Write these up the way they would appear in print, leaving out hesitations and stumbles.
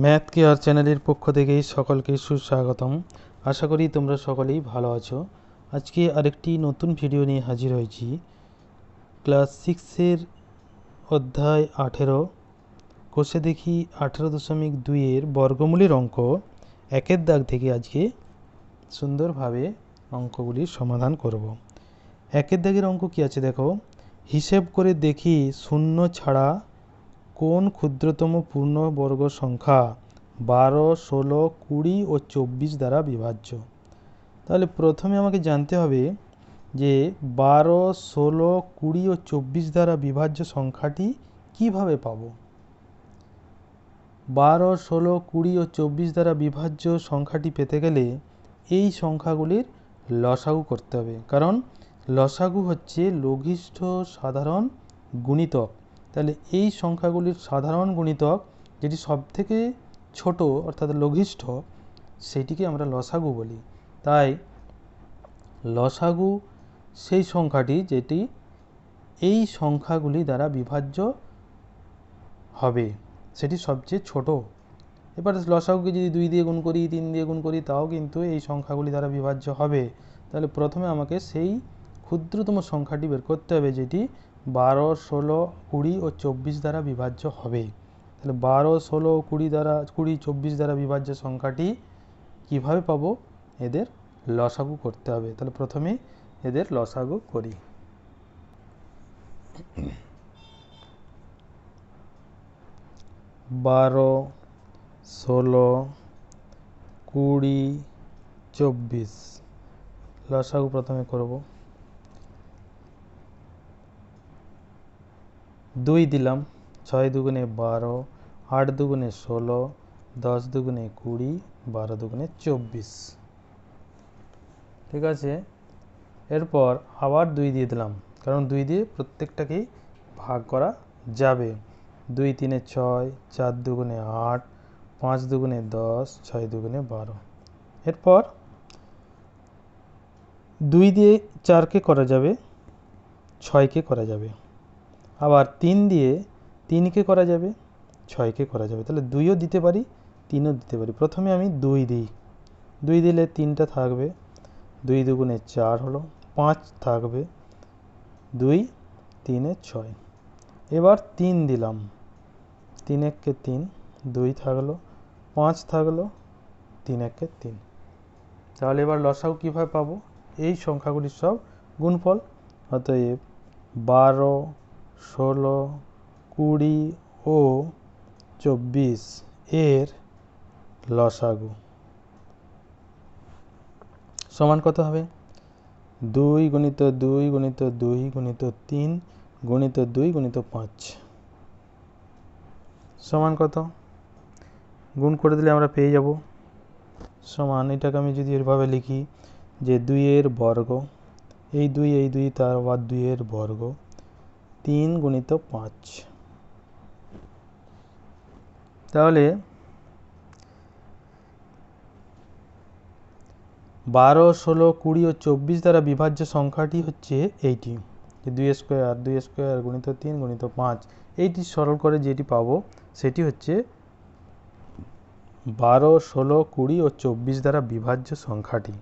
Math care চ্যানেলের পক্ষ থেকে সকলকে সুস্বাগতম। আশা করি তোমরা সকলেই ভালো আছো। আজকে আরেকটি নতুন ভিডিও নিয়ে হাজির হয়েছি। ক্লাস 6-এর অধ্যায় 18 কোষে দেখি 18.2-এর বর্গমূলের অঙ্ক একের দাগ থেকে আজকে সুন্দরভাবে অঙ্কগুলির সমাধান করব। একের দাগের অঙ্ক কি আছে দেখো, হিসেব করে দেখি শূন্য ছাড়া কোন ক্ষুদ্রতম পূর্ণবর্গ সংখ্যা 12, 16, 20 ও 24 দ্বারা বিভাজ্য। তাহলে প্রথমে আমাকে জানতে হবে যে 12, 16, 20 ও 24 দ্বারা বিভাজ্য সংখ্যাটি কিভাবে পাব। 12, 16, 20 ও 24 দ্বারা বিভাজ্য সংখ্যাটি পেতে গেলে এই সংখ্যাগুলির লসাগু করতে হবে, কারণ লসাগু হচ্ছে লঘিষ্ঠ সাধারণ গুণিতক। তাহলে এই সংখ্যাগুলির সাধারণ গুণিতক যেটি সব থেকে ছোট অর্থাৎ লঘিষ্ঠ, সেটিকে আমরা লসাগু বলি। তাই লসাগু সেই সংখ্যাটি যেটি এই সংখ্যাগুলি দ্বারা বিভাজ্য হবে, সেটি সবচেয়ে ছোট। এবার লসাগুকে যদি 2 দিয়ে গুণ করি, 3 দিয়ে গুণ করি, তাও কিন্তু এই সংখ্যাগুলি দ্বারা বিভাজ্য হবে। তাহলে প্রথমে আমাকে সেই ক্ষুদ্রতম সংখ্যাটি বের করতে হবে যেটি 12, 16, 20 ও 24 দ্বারা বিভাজ্য হবে। তাহলে 12, 16, 20 দ্বারা 20, 24 দ্বারা বিভাজ্য সংখ্যাটি কিভাবে পাবো? এদের লসাগু করতে হবে। তাহলে প্রথমে এদের লসাগু করি। 12, 16, 20, 24 লসাগু প্রথমে করব। 2 দিলাম, 6 দুগুণে 12, 8 দুগুণে 16, 10 দুগুণে 20, 12 দুগুণে 24। ঠিক আছে, এরপর আবার 2 দিয়ে দিলাম, কারণ 2 দিয়ে প্রত্যেকটাকেই ভাগ করা যাবে। 2 3 6, 4 দুগুণে 8, 5 দুগুণে 10, 6 দুগুণে 12। এরপর 2 দিয়ে 4কে করা যাবে, 6কে করা যাবে। আবার 3 দিয়ে 3কে করা যাবে, 6কে করা যাবে। তাহলে 2ও দিতে পারি, 3ও দিতে পারি। প্রথমে আমি 2 দিই, 2 দিলে 3টা থাকবে, 2 দুগুণে 4 হলো, 5 থাকবে, 2 3 6। এবার 3 দিলাম, 3 1 3, 2 থাকলো, 5 থাকলো, 3 1 3। তাহলে এবার লসাগু কীভাবে পাবো? এই সংখ্যাগুলির সব গুণফল। অতএব 12, 16, 20 ও 24 এর লসাগু সমান কত হবে? 2 গুণিত 2 গুণিত 2 গুণিত 3 গুণিত 2 গুণিত 5 সমান কত? গুণ করে দিলে আমরা পেয়ে যাব সমান, এটাকে আমি যদি এভাবে লিখি যে 2 এর বর্গ, এই 2 এই 2, তার আবার 2 এর বর্গ, 3 গুণিত 5। তাহলে 12, 16, 20 ও 24 দ্বারা বিভাজ্য সংখ্যাটি হচ্ছে এইটি, 2 স্কোয়ার 2 স্কোয়ার গুণিত 3 গুণিত 5। এইটি সরল করে যেটি পাবো সেটি হচ্ছে 12, 16, 20 ও 24 দ্বারা বিভাজ্য সংখ্যাটি।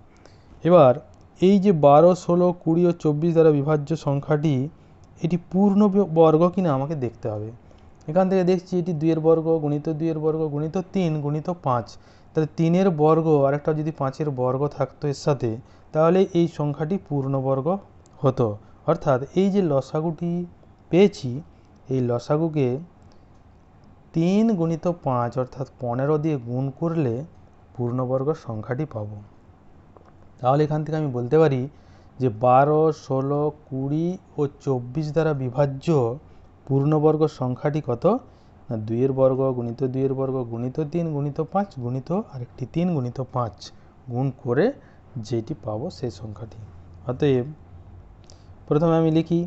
এবার এই যে 12, 16, 20 ও 24 দ্বারা বিভাজ্য সংখ্যাটি এটি পূর্ণ বর্গ কিনা আমাকে দেখতে হবে। এখান থেকে দেখছি এটি 2 এর বর্গ গুণিত 2 এর বর্গ গুণিত 3 গুণিত 5। তাহলে 3 এর বর্গ আর একটা যদি 5 এর বর্গ থাকতো এর সাথে, তাহলে এই সংখ্যাটি পূর্ণবর্গ হতো। অর্থাৎ এই যে লসাগুটি পেয়েছি, এই লসাগুকে 3 গুণিত 5 অর্থাৎ 15 দিয়ে গুণ করলে পূর্ণবর্গ সংখ্যাটি পাব। তাহলে এখান থেকে আমি বলতে পারি যে 12, 16, 20 ও 24 দ্বারা বিভাজ্য পূর্ণবর্গ সংখ্যাটি কত? না 2 এর বর্গ গুণিত 2 এর বর্গ গুণিত 3 গুণিত 5 গুণিত আরেকটি 3 গুণিত 5 গুণ করে যেটি পাবো সেই সংখ্যাটি। অতএব প্রথমে আমি লিখি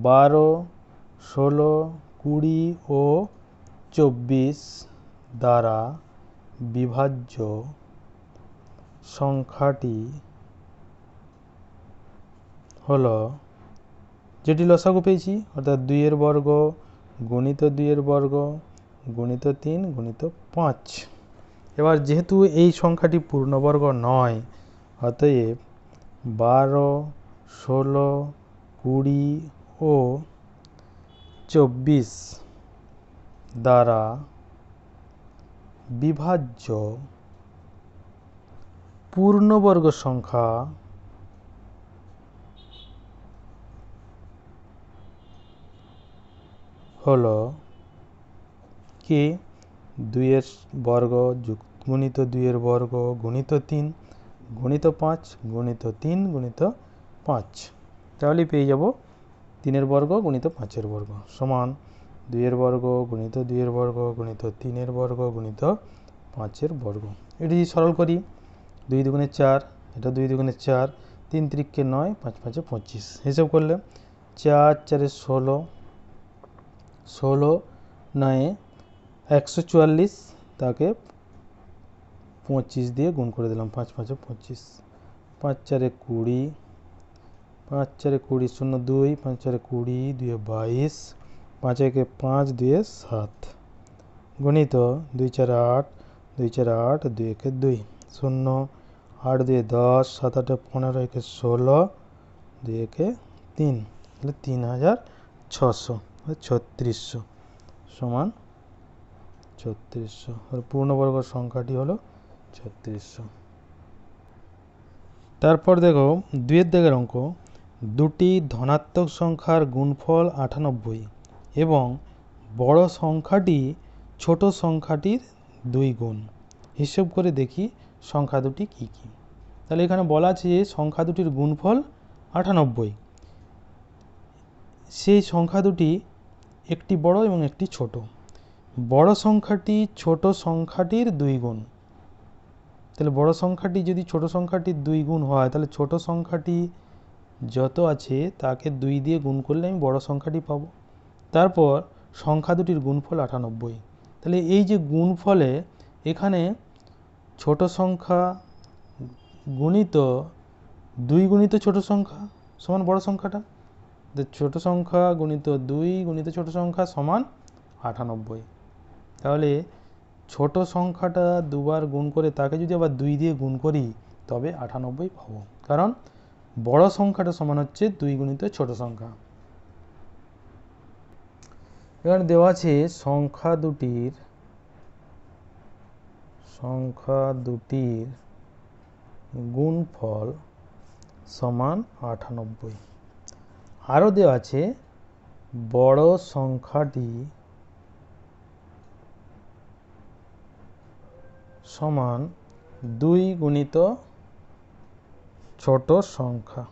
12, 16, 20 ও 24 দ্বারা বিভাজ্য সংখ্যাটি হলো, যেটি লসাগু পেয়েছি, অর্থাৎ 2 এর বর্গ গুণিত 2 এর বর্গ গুণিত 3 গুণিত 5। এবার যেহেতু এই সংখ্যাটি পূর্ণবর্গ নয়, অতএব 12, 16, 20 ও 24 দ্বারা বিভাজ্য পূর্ণবর্গ সংখ্যা হলো কি 2 এর বর্গ গুণিত 2 এর বর্গ গুণিত 3 গুণিত 5 গুণিত 3 গুণিত 5। তাহলে পেয়ে যাব 3 এর বর্গ গুণিত 5 এর বর্গ সমান 2 এর বর্গ গুণিত 2 এর বর্গ গুণিত 3 এর বর্গ গুণিত 5 এর বর্গ। এটি সরল করি, 2 দুগুণে 4, এটা 2 দুগুণে 4, 3 3কে 9, 5 5 25। হিসাব করলে 4 4 16, 16 9 144, তাকে 25 দিয়ে গুণ করে দিলাম, 5 5 25, 5 4 20, 5 4 20 0 2, 5 4 20, 2 22, 5 1 5, 2 7 গুণিত 2 4 8, 2 4 8, 2 1 2 0, 8 2 10, 7 8 15, 1 16, 2 1 3, তাহলে 3600 3600 সমান 3600। পূর্ণবর্গ সংখ্যাটি হলো 3600। তারপর দেখো 2 এর দাগের অঙ্ক, দুটি ধনাত্মক সংখ্যার গুণফল 98 এবং বড় সংখ্যাটি ছোট সংখ্যাটির 2 গুণ। হিসেব করে দেখি সংখ্যা দুটি কি কি। তাহলে এখানে বলা আছে যে সংখ্যা দুটির গুণফল 98, সেই সংখ্যা দুটি একটি বড় এবং একটি ছোট। বড় সংখ্যাটি ছোট সংখ্যাটির 2 গুণ। তাহলে বড় সংখ্যাটি যদি ছোট সংখ্যাটির 2 গুণ হয়, তাহলে ছোট সংখ্যাটি যত আছে তাকে 2 দিয়ে গুণ করলে আমি বড় সংখ্যাটি পাবো। তারপর সংখ্যা দুটির গুণফল 98। তাহলে এই যে গুণফলে এখানে ছোট সংখ্যা গুণিত 2 গুণিত ছোট সংখ্যা সমান বড় সংখ্যাটা, ছোট সংখ্যা গুণিত 2 গুণিত ছোট সংখ্যা সমান 98। তাহলে ছোট সংখ্যাটা দুবার গুণ করে তাকে যদি আবার 2 দিয়ে গুণ করি তবে 98 পাবো, কারণ বড় সংখ্যাটা সমান হচ্ছে 2 গুণিত ছোট সংখ্যা। এখানে দেওয়া আছে সংখ্যা দুটির গুণফল সমান 98। আরও দেওয়া আছে বড় সংখ্যাটি সমান 2 গুণিত ছোট সংখ্যা।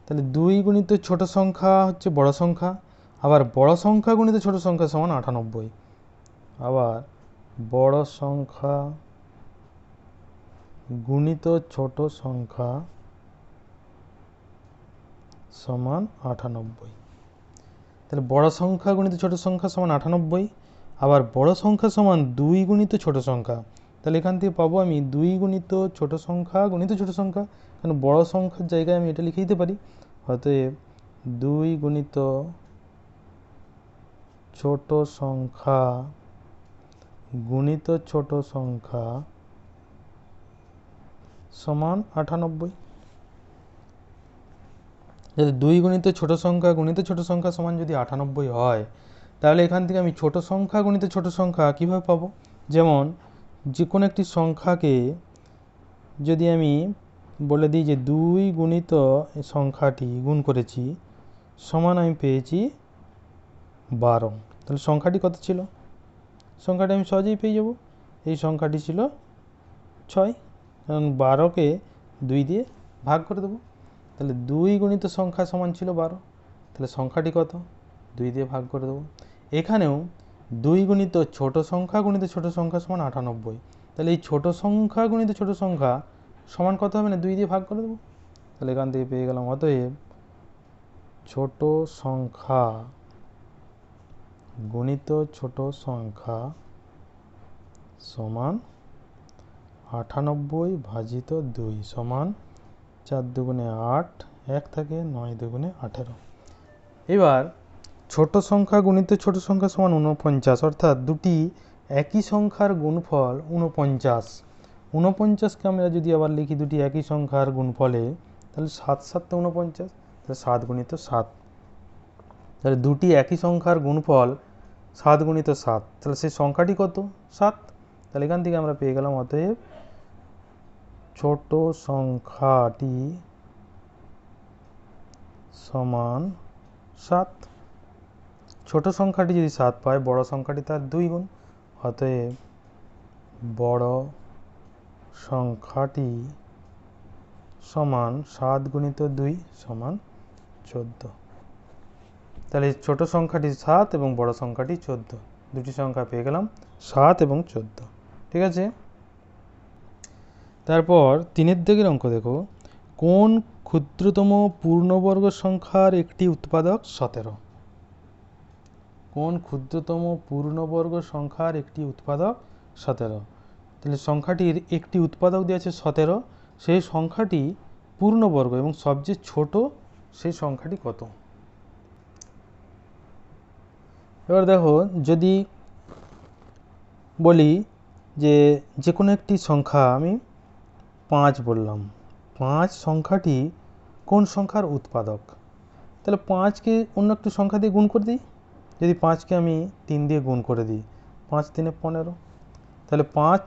তাহলে 2 গুণিত ছোট সংখ্যা হচ্ছে বড় সংখ্যা, আবার বড় সংখ্যা গুণিত ছোট সংখ্যা সমান 98। আবার বড় সংখ্যা গুণিত ছোট সংখ্যা সমান 98। তাহলে বড় সংখ্যা গুণিত ছোট সংখ্যা সমান 98, আবার বড় সংখ্যা সমান 2 গুণিত ছোট সংখ্যা। তাহলে এখান থেকে পাবো আমি 2 গুণিত ছোট সংখ্যা গুণিত ছোট সংখ্যা, কারণ বড় সংখ্যার জায়গায় আমি এটা লিখে দিতে পারি। অতএব 2 গুণিত ছোট সংখ্যা গুণিত ছোট সংখ্যা সমান 98। যদি 2 গুণিত ছোট সংখ্যা গুণিত ছোট সংখ্যা সমান যদি 98 হয়, তাহলে এখান থেকে আমি ছোট সংখ্যা গুণিত ছোট সংখ্যা কীভাবে পাবো? যেমন যে কোনো একটি সংখ্যাকে যদি আমি বলে দিই যে 2 গুণিত সংখ্যাটি গুণ করেছি সমান আমি পেয়েছি 12, তাহলে সংখ্যাটি কত ছিল? সংখ্যাটি আমি সহজেই পেয়ে যাব, এই সংখ্যাটি ছিল 6, কারণ 12কে 2 দিয়ে ভাগ করে দেবো। তাহলে 2 গুণিত সংখ্যা সমান ছিল 12, তাহলে সংখ্যাটি কত? 2 দিয়ে ভাগ করে দেবো। এখানেও 2 গুণিত ছোট সংখ্যা গুণিত ছোট সংখ্যা সমান 98, তাহলে এই ছোট সংখ্যা গুণিত ছোট সংখ্যা সমান কত হবে না? 2 দিয়ে ভাগ করে দেবো। তাহলে এখান থেকে পেয়ে গেলাম অতএব ছোট সংখ্যা গুণিত ছোট সংখ্যা সমান 98 ভাজিত 2 সমান 4 দুগুণে 8, 1 থাকে, 9 দুগুণে 18। এবার ছোট সংখ্যা গুণিত ছোট সংখ্যা সমান 49, অর্থাৎ দুটি একই সংখ্যার গুণফল 49। 49কে আমরা যদি আবার লিখি দুটি একই সংখ্যার গুণফলে, তাহলে 7 7 49, তাহলে 7 গুণিত 7। তাহলে দুটি একই সংখ্যার গুণফল 7 গুণিত 7, তাহলে সেই সংখ্যাটি কত? 7। তাহলে এখান থেকে আমরা পেয়ে গেলাম অতএব ছোট সংখ্যাটি সমান 7। ছোট সংখ্যাটি যদি 7 পায়, বড় সংখ্যাটি তার 2 গুণ, অতএব বড় সংখ্যাটি সমান 7 গুণিত 2 সমান 14। তাহলে ছোট সংখ্যাটি 7 এবং বড় সংখ্যাটি 14, দুটি সংখ্যা পেয়ে গেলাম 7 এবং 14। ঠিক আছে, তারপর 3 দিকের অঙ্ক দেখো, কোন ক্ষুদ্রতম পূর্ণবর্গ সংখ্যার একটি উৎপাদক 17? কোন ক্ষুদ্রতম পূর্ণবর্গ সংখ্যার একটি উৎপাদক 17? তাহলে সংখ্যাটির একটি উৎপাদক দেওয়া আছে 17, সেই সংখ্যাটি পূর্ণবর্গ এবং সবচেয়ে ছোট সেই সংখ্যাটি কত? এবার দেখো, যদি বলি যে কোনো একটি সংখ্যা আমি 5 বললাম, 5 সংখ্যাটি কোন সংখ্যার উৎপাদক? তাহলে 5কে অন্য একটি সংখ্যা দিয়ে গুণ করে দিই। যদি 5কে আমি 3 দিয়ে গুণ করে দিই, 5 3 15, তাহলে 5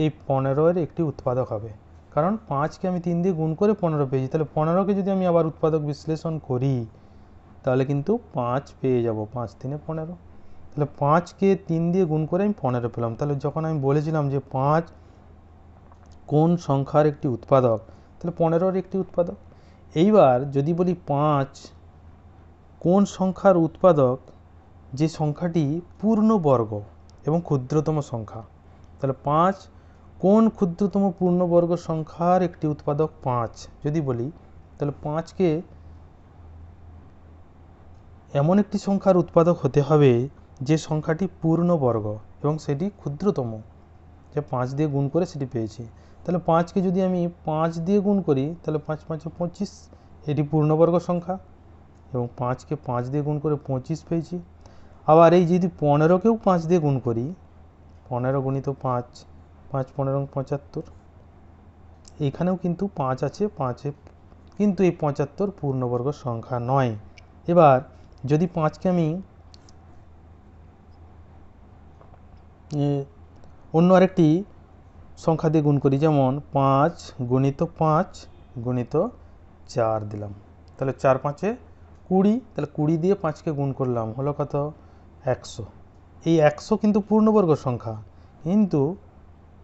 এই 15-এর একটি উৎপাদক হবে, কারণ 5কে আমি 3 দিয়ে গুণ করে 15 পেয়েছি। তাহলে 15কে যদি আমি আবার উৎপাদক বিশ্লেষণ করি, তাহলে কিন্তু 5 পেয়ে যাব, 5 3 15। তাহলে 5কে 3 দিয়ে গুণ করে আমি 15 পেলাম। তাহলে যখন আমি বলেছিলাম যে 5 কোন সংখ্যার একটি উৎপাদক, তাহলে 15-এর একটি উৎপাদক। এইবার যদি বলি 5 কোন সংখ্যার উৎপাদক যে সংখ্যাটি পূর্ণবর্গ এবং ক্ষুদ্রতম সংখ্যা, তাহলে 5 কোন ক্ষুদ্রতম পূর্ণবর্গ সংখ্যার একটি উৎপাদক 5 যদি বলি, তাহলে 5কে এমন একটি সংখ্যার উৎপাদক হতে হবে যে সংখ্যাটি পূর্ণবর্গ এবং সেটি ক্ষুদ্রতম, যে 5 দিয়ে গুণ করে সেটি পেয়েছি। তাহলে 5কে যদি আমি 5 দিয়ে গুণ করি, তাহলে 5 5 25, এটি পূর্ণবর্গ সংখ্যা এবং 5কে 5 দিয়ে গুণ করে 25 পেয়েছি। আবার এই যদি 15কেও 5 দিয়ে গুণ করি, 15 গুণিত 5, 5 15 75, এইখানেও কিন্তু 5 আছে, 5-এ কিন্তু এই 75 পূর্ণবর্গ সংখ্যা নয়। এবার যদি 5কে আমি অন্য আরেকটি সংখ্যা দিয়ে গুণ করি, যেমন 5 গুণিত 5 গুণিত 4 দিলাম, তাহলে 4 5 20, তাহলে 20 দিয়ে 5কে গুণ করলাম, হলো কত? 100। এই 100 কিন্তু পূর্ণবর্গ সংখ্যা, কিন্তু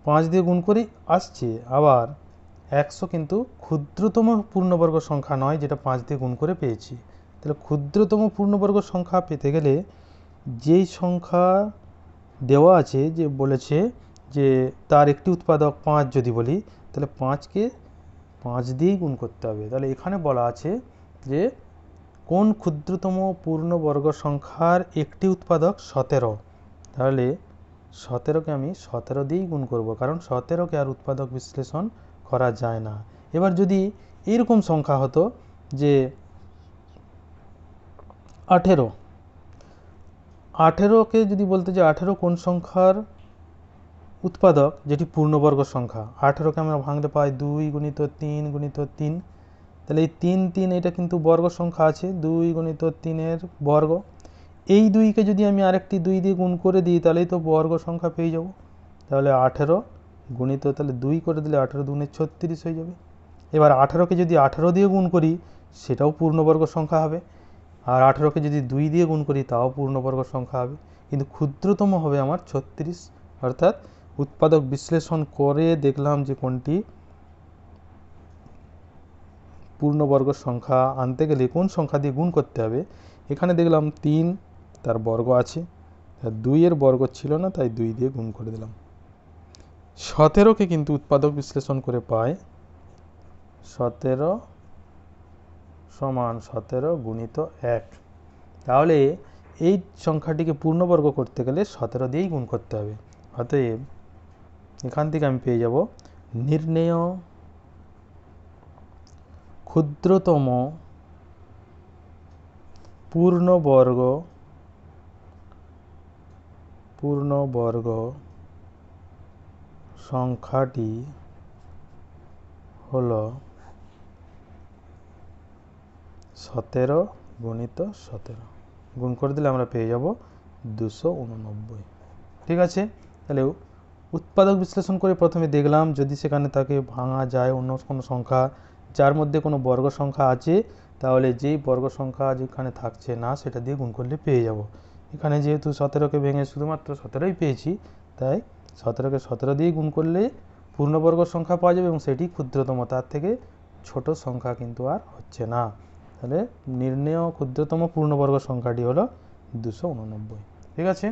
5 দিয়ে গুণ করে আসছে। আবার 100 কিন্তু ক্ষুদ্রতম পূর্ণবর্গ সংখ্যা নয়, যেটা 5 দিয়ে গুণ করে পেয়েছি। তাহলে ক্ষুদ্রতম পূর্ণবর্গ সংখ্যা পেতে গেলে যেই সংখ্যা দেওয়া আছে, যে বলেছে যে তার একটি উৎপাদক 5 যদি বলি, তাহলে 5কে 5 দিয়েই গুণ করতে হবে। তাহলে এখানে বলা আছে যে কোন ক্ষুদ্রতম পূর্ণবর্গ সংখ্যার একটি উৎপাদক 17, তাহলে 17কে আমি 17 দিয়েই গুণ করব, কারণ 17কে আর উৎপাদক বিশ্লেষণ করা যায় না। এবার যদি এরকম সংখ্যা হতো যে 18কে যদি বলতে যে 18 কোন সংখ্যার উৎপাদক যেটি পূর্ণবর্গ সংখ্যা, 18কে আমরা ভাঙলে পাই 2 গুণিত 3 গুণিত 3, তাহলে এই 3 3 এটা কিন্তু বর্গ সংখ্যা আছে, 2 গুণিত 3-এর বর্গ। এই 2কে যদি আমি আরেকটি 2 দিয়ে গুণ করে দিই, তাহলেই তো বর্গ সংখ্যা পেয়ে যাব। তাহলে 18 গুণিত, তাহলে 2 করে দিলে 18 2 36 হয়ে যাবে। এবার 18কে যদি 18 দিয়ে গুণ করি, সেটাও পূর্ণবর্গ সংখ্যা হবে, আর 18কে যদি 2 দিয়ে গুণ করি, তাও পূর্ণবর্গ সংখ্যা হবে, কিন্তু ক্ষুদ্রতম হবে আমার 36। অর্থাৎ উৎপাদক বিশ্লেষণ করে দেখলাম যে কোনটি পূর্ণবর্গ সংখ্যা আনতে গেলে কোন সংখ্যা দিয়ে গুণ করতে হবে। এখানে দেখলাম 3 তার বর্গ আছে, 2-এর বর্গ ছিল না, তাই 2 দিয়ে গুণ করে দিলাম। 17কে কিন্তু উৎপাদক বিশ্লেষণ করে পাই 17 সমান 17 গুণিত 1। তাহলে এই সংখ্যাটিকে পূর্ণবর্গ করতে গেলে 17 দিয়েই গুণ করতে হবে। অতএব এখান থেকে আমি পেয়ে যাব নির্ণেয় ক্ষুদ্রতম পূর্ণবর্গ সংখ্যাটি হলো 17 গুণিত 17, গুণ করে দিলে আমরা পেয়ে যাব 289। ঠিক আছে, তাহলে উৎপাদক বিশ্লেষণ করে প্রথমে দেখলাম যদি সেখানে তাকে ভাঙা যায় অন্য কোনো সংখ্যা যার মধ্যে কোনো বর্গ সংখ্যা আছে, তাহলে যেই বর্গ সংখ্যা যেখানে থাকছে না সেটা দিয়ে গুণ করলে পেয়ে যাব। এখানে যেহেতু 17কে ভেঙে শুধুমাত্র 17ই পেয়েছি, তাই 17কে 17 দিয়ে গুণ করলে পূর্ণবর্গ সংখ্যা পাওয়া যাবে এবং সেটি ক্ষুদ্রতম, তার থেকে ছোট সংখ্যা কিন্তু আর হচ্ছে না। তাহলে নির্ণেয় ক্ষুদ্রতম পূর্ণবর্গ সংখ্যাটি হলো 289। ঠিক আছে।